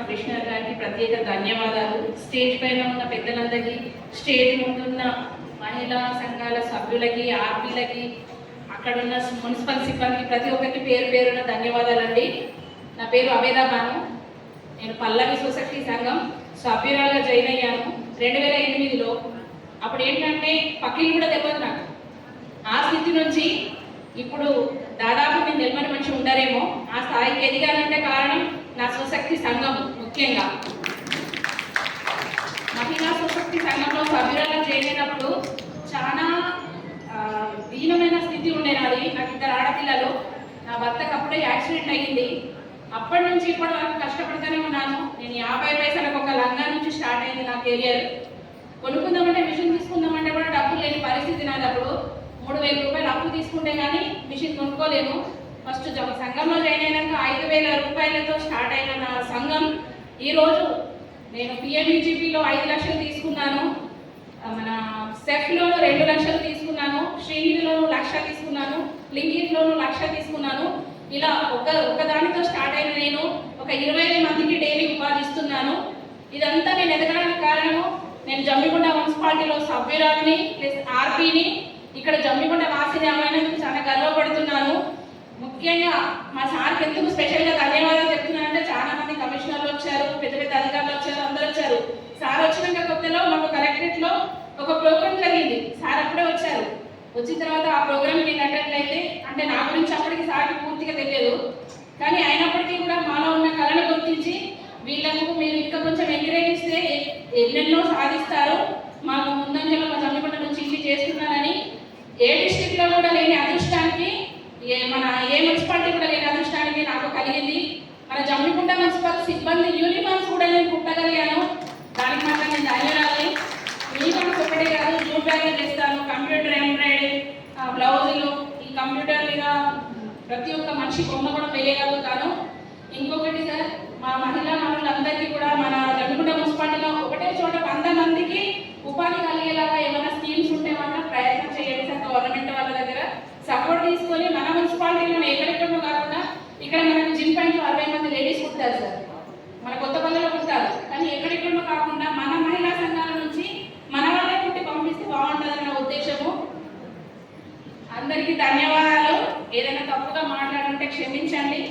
Commissioner గారికి ప్రత్యేక ధన్యవాదాలు. స్టేజ్ పైన ఉన్న పెద్దలందరికీ, స్టేజ్ ముందున్న మహిళా సంఘాల సభ్యులకి, ఆర్పీలకి, అక్కడున్న మున్సిపల్ సిబ్బందికి ప్రతి ఒక్కరికి పేరు పేరున ధన్యవాదాలండి. నా పేరు అబేదా బాను. నేను పల్లవి సొసైటీ సంఘం సభ్యురాలుగా జాయిన్ అయ్యాను 2008లో. అప్పుడు ఏంటంటే పక్కిలు కూడా తెలియదు నాకు. ఆ స్థితి నుంచి ఇప్పుడు దాదాపు నేను నిలబడి మంచి ఉంటారేమో, ఆ స్థాయికి ఎదిగానంటే కారణం నా సొసైటీ సంఘం. ముఖ్యంగా మహిళా సొసైటీ సంఘంలో సభ్యురాలుగా జాయిన్ అయినప్పుడు చాలా దీనమైన స్థితి ఉండే నాది. నాకు 2 ఆడపిల్లలు. నా భర్తకు అప్పుడే యాక్సిడెంట్ అయ్యింది. అప్పటి నుంచి ఇప్పటి వరకు కష్టపడుతూనే ఉన్నాను. నేను 50 పైసలకు ఒక లంగా నుంచి స్టార్ట్ అయింది నా కెరియర్. కొనుక్కుందామంటే మిషన్ తీసుకుందామంటే కూడా డబ్బులు లేని పరిస్థితి నాది. అప్పుడు 3000 రూపాయలు అప్పు తీసుకుంటే కానీ మిషన్ కొనుక్కోలేను. ఫస్ట్ సంఘంలో జాయిన్ అయినాక 5000 రూపాయలతో స్టార్ట్ అయిన నా సంఘం ఈరోజు నేను పిఎంఈజీపీలో 5 లక్షలు తీసుకున్నాను, మన సెఫ్లోను 2 లక్షలు తీసుకున్నాను, శ్రీనిధిలోను 1 లక్ష తీసుకున్నాను, లింగిట్లోను 1 లక్ష తీసుకున్నాను. ఇలా ఒకదానితో స్టార్ట్ అయిన నేను ఒక 20 మందికి డైలీ ఉపాధిస్తున్నాను. ఇదంతా నేను ఎదగడానికి కారణము నేను జమ్మిగుండ మున్సిపాలిటీలో సభ్యురాలిని ప్లస్ ఆర్పీని, ఇక్కడ జమ్మిగుండ వాసిని అమ్మాయినందుకు చాలా గర్వపడుతున్నాను. ముఖ్యంగా మా సార్కి ఎందుకు స్పెషల్గా ధన్యవాదాలు చెప్తున్నానంటే చాలా మంది కమిషనర్లు వచ్చారు, పెద్ద పెద్ద అధికారులు వచ్చారు, అందరూ వచ్చారు. సార్ వచ్చినాక కొత్తలో మాకు కలెక్టరేట్లో ఒక ప్రోగ్రామ్ జరిగింది. సార్ అప్పుడే వచ్చారు. వచ్చిన తర్వాత ఆ ప్రోగ్రామ్ నేను అటెండ్ అయితే, అంటే నా గురించి అప్పటికి సార్కి పూర్తిగా తెలియదు, కానీ అయినప్పటికీ కూడా మాలో ఉన్న కళను గుర్తించి వీళ్ళకు మీరు ఇంకా కొంచెం ఎంకరేజ్ ఇస్తే ఎన్నెన్నో సాధిస్తారు, మాకు ముందంజలో మా జమ్మిగుండ నుంచి ఇల్లు చేస్తున్నారని, ఏ డిస్ట్రిక్ట్లో కూడా లేని అదృష్టానికి, మన ఏ మున్సిపాలిటీ కూడా లేని అదృష్టానికి నాకు కలిగింది. మన జమ్మిగుండ మున్సిపల్ సిబ్బంది యూనిఫామ్స్ కూడా నేను కుట్టగలిగాను. దానికి మాత్రం నేను ధన్యవాదాలు. యూనిఫామ్స్ ఒకటే కాదు, జూట్ బ్యాగ్లు చేస్తాను, కంప్యూటర్ ఎంబ్రాయిడరీ, బ్లౌజులు, ఈ కంప్యూటర్ మీద ప్రతి ఒక్క మనిషి బొమ్మ కూడా వేయగలుగుతాను. ఇంకొకటి సార్, మా మహిళా మనులందరికీ కూడా మన జమ్మిగుండ మున్సిపాలిటీలో ఒకటే చోట 100 మందికి ఉపాధి కలిగేలాగా ఏమైనా స్కీమ్స్ ఉంటే మాత్రం ప్రయత్నం చేయండి సార్. గవర్నమెంట్ వాళ్ళ దగ్గర సపోర్ట్ తీసుకొని మన మున్సిపాలిటీలో ఎక్కడెక్కడో కాకుండా ఇక్కడ మనకు జిమ్ పాయింట్ 60 మంది లేడీస్ కుట్టారు సార్, మన కొత్త పల్లెలో కుట్టారు. కానీ ఎక్కడెక్కడో కాకుండా మన మహిళా సంఘాల నుంచి మన వాళ్ళే కుట్టి పంపిస్తే బాగుంటుందన్న ఉద్దేశము. అందరికీ ధన్యవాదాలు. ఏదైనా తప్పుగా మాట్లాడుంటే క్షమించండి.